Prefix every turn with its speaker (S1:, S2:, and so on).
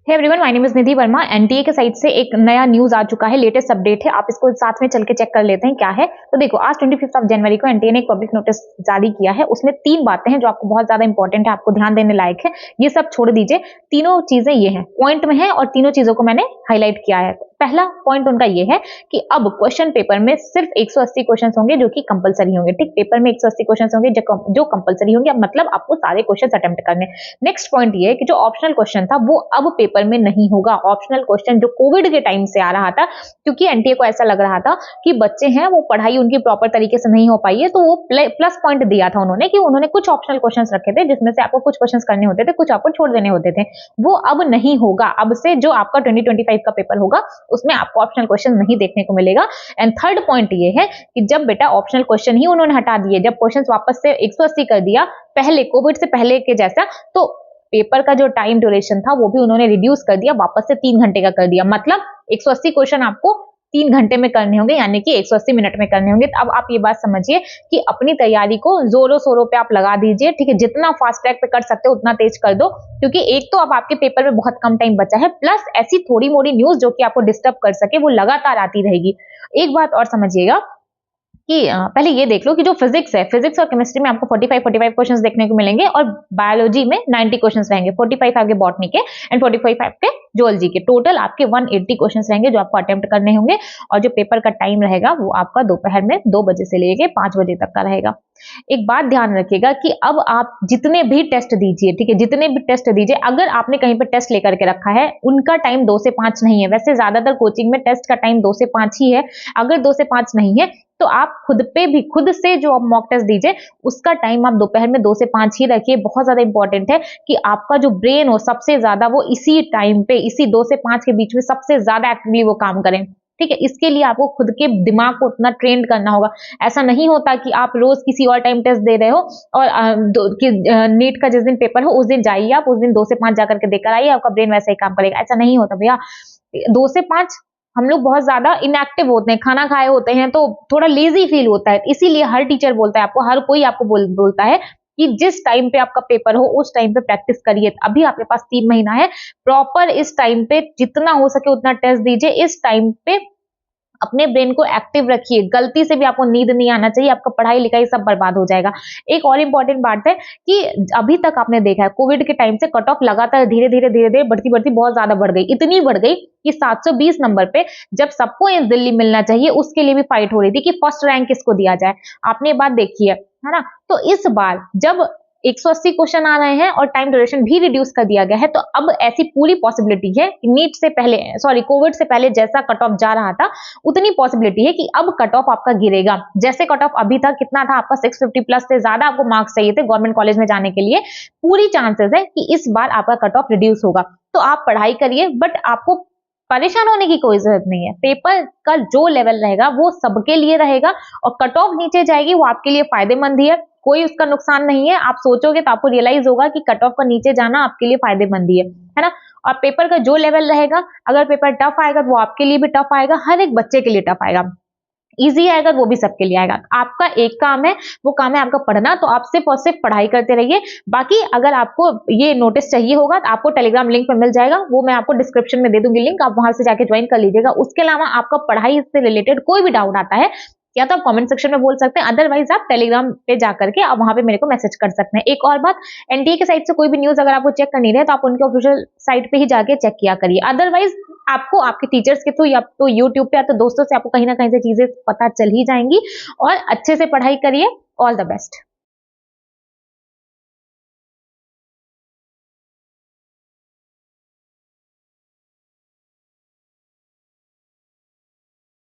S1: Hey everyone, my name is Nidhi Verma. NTA के side से एक नया न्यूज आ चुका है, लेटेस्ट अपडेट है। आप इसको साथ में चल के चेक कर लेते हैं क्या है। तो देखो, आज 25 जनवरी को एनटीए ने एक पब्लिक नोटिस जारी किया है। उसमें 3 बातें हैं जो आपको बहुत ज्यादा इंपॉर्टेंट है, आपको ध्यान देने लायक है। ये सब छोड़ दीजिए, तीनों चीजें ये हैं, पॉइंट में है और तीनों चीजों को मैंने हाईलाइट किया है। पहला पॉइंट उनका ये है कि अब क्वेश्चन पेपर में सिर्फ 180 क्वेश्चन होंगे जो कि कंपलसरी होंगे। ठीक, पेपर में 180 क्वेश्चन होंगे जो कंपलसरी होंगे, मतलब आपको सारे क्वेश्चन अटेम्प्ट करने। नेक्स्ट पॉइंट ये है कि जो ऑप्शनल क्वेश्चन था वो अब पेपर में नहीं होगा। ऑप्शनल क्वेश्चन जो कोविड के टाइम से आ रहा था, क्योंकि एनटीए को ऐसा लग रहा था कि बच्चे हैं वो पढ़ाई उनकी प्रॉपर तरीके से नहीं हो पाई है, तो वो प्लस पॉइंट दिया था उन्होंने कि उन्होंने कुछ ऑप्शनल क्वेश्चंस रखे थे जिसमें से आपको कुछ क्वेश्चंस करने होते थे, कुछ आपको छोड़ देने होते थे। वो अब नहीं होगा। अब से जो आपका 2025 का पेपर होगा उसमें आपको ऑप्शनल क्वेश्चन नहीं देखने को मिलेगा। एंड थर्ड पॉइंट ये है कि जब बेटा ऑप्शनल क्वेश्चन ही उन्होंने हटा दिए, जब क्वेश्चन वापस से 180 कर दिया पहले कोविड से पहले के जैसा, तो पेपर का जो टाइम ड्यूरेशन था वो भी उन्होंने रिड्यूस कर दिया, वापस से 3 घंटे का कर दिया। मतलब 180 क्वेश्चन आपको 3 घंटे में करने होंगे, यानी कि 180 मिनट में करने होंगे। तो अब आप ये बात समझिए कि अपनी तैयारी को जोरों शोरों पे आप लगा दीजिए। ठीक है, जितना फास्ट ट्रैक पे कर सकते हो उतना तेज कर दो, क्योंकि एक तो अब आपके पेपर में बहुत कम टाइम बचा है, प्लस ऐसी थोड़ी मोड़ी न्यूज जो कि आपको डिस्टर्ब कर सके वो लगातार आती रहेगी। एक बात और समझिएगा कि पहले ये देख लो कि जो फिजिक्स है, फिजिक्स और केमिस्ट्री में आपको 45 क्वेश्चंस देखने को मिलेंगे और बायोलॉजी में 90 क्वेश्चंस रहेंगे। 45 आपके बॉटनी के एंड 45 आपके जूलॉजी के। टोटल आपके 180 क्वेश्चंस रहेंगे जो आपको अटेम्प्ट करने होंगे। और जो पेपर का टाइम रहेगा वो आपका दोपहर में 2 बजे से लेके 5 बजे तक का रहेगा। एक बात ध्यान रखिएगा कि अब आप जितने भी टेस्ट दीजिए, ठीक है, जितने भी टेस्ट दीजिए, अगर आपने कहीं पे टेस्ट लेकर के रखा है, उनका टाइम 2 से 5 नहीं है। वैसे ज्यादातर कोचिंग में टेस्ट का टाइम 2 से 5 ही है। अगर 2 से 5 नहीं है तो आप खुद से जो आप मॉक टेस्ट दीजिए उसका टाइम आप दोपहर में 2 से 5 ही रखिए। बहुत ज्यादा इंपॉर्टेंट है कि आपका जो ब्रेन हो सबसे ज्यादा वो इसी टाइम पे, इसी 2 से 5 के बीच में सबसे ज्यादा एक्टिवली वो काम करें। ठीक है, इसके लिए आपको खुद के दिमाग को उतना ट्रेंड करना होगा। ऐसा नहीं होता कि आप रोज किसी और टाइम टेस्ट दे रहे हो और नीट का जिस दिन पेपर हो उस दिन जाइए, आप उस दिन 2 से 5 जाकर के देकर आइए, आपका ब्रेन वैसा ही काम करेगा। ऐसा नहीं होता भैया। 2 से 5 हम लोग बहुत ज्यादा इनएक्टिव होते हैं, खाना खाए होते हैं तो थोड़ा लेजी फील होता है। इसीलिए हर टीचर बोलता है आपको, हर कोई आपको बोलता है कि जिस टाइम पे आपका पेपर हो उस टाइम पे प्रैक्टिस करिए। अभी आपके पास 3 महीना है, प्रॉपर इस टाइम पे जितना हो सके उतना टेस्ट दीजिए। इस टाइम पे अपने ब्रेन को एक्टिव रखिए। गलती से भी आपको नींद नहीं आना चाहिए, आपका पढ़ाई लिखाई सब बर्बाद हो जाएगा। एक और इंपॉर्टेंट बात है कि अभी तक आपने देखा है कोविड के टाइम से कट ऑफ लगातार धीरे धीरे बढ़ती बहुत ज्यादा बढ़ गई। इतनी बढ़ गई कि 720 नंबर पे जब सबको इस दिल्ली मिलना चाहिए उसके लिए भी फाइट हो रही थी कि फर्स्ट रैंक किसको दिया जाए। आपने ये बात देखी है ना। तो इस बार जब 180 क्वेश्चन आ रहे हैं और टाइम ड्यूरेशन भी रिड्यूस कर दिया गया है, तो अब ऐसी पूरी पॉसिबिलिटी है कि नीट से पहले, सॉरी, कोविड से पहले जैसा कट ऑफ जा रहा था उतनी पॉसिबिलिटी है कि अब कट ऑफ आपका गिरेगा। जैसे कट ऑफ अभी था, कितना था आपका, 650 प्लस से ज्यादा आपको मार्क्स चाहिए थे गवर्नमेंट कॉलेज में जाने के लिए। पूरी चांसेस है कि इस बार आपका कट ऑफ रिड्यूस होगा। तो आप पढ़ाई करिए, बट आपको परेशान होने की कोई जरूरत नहीं है। पेपर का जो लेवल रहेगा वो सबके लिए रहेगा और कट ऑफ नीचे जाएगी वो आपके लिए फायदेमंद ही है, कोई उसका नुकसान नहीं है। आप सोचोगे तो आपको रियलाइज होगा कि कट ऑफ का नीचे जाना आपके लिए फायदेमंद ही है ना। और पेपर का जो लेवल रहेगा, अगर पेपर टफ आएगा तो वो आपके लिए भी टफ आएगा, हर एक बच्चे के लिए टफ आएगा। इजी आएगा वो भी सबके लिए आएगा। आपका एक काम है, वो काम है आपका पढ़ना। तो आप सिर्फ और सिर्फ पढ़ाई करते रहिए। बाकी अगर आपको ये नोटिस चाहिए होगा तो आपको टेलीग्राम लिंक पे मिल जाएगा, वो मैं आपको डिस्क्रिप्शन में दे दूंगी लिंक, आप वहां से जाके ज्वाइन कर लीजिएगा। उसके अलावा आपका पढ़ाई से रिलेटेड कोई भी डाउट आता है या तो आप कमेंट सेक्शन में बोल सकते हैं, अदरवाइज आप टेलीग्राम पे जाकर के आप वहां पे मेरे को मैसेज कर सकते हैं। एक और बात, एनटीए के साइड से कोई भी न्यूज अगर आपको चेक करनी रहे तो आप उनके ऑफिशियल साइट पे ही जाके चेक किया करिए। अदरवाइज आपको आपके टीचर्स के थ्रू या तो यूट्यूब पे या तो दोस्तों से आपको कहीं ना कहीं से चीजें पता चल ही जाएंगी। और अच्छे से पढ़ाई करिए। All the best.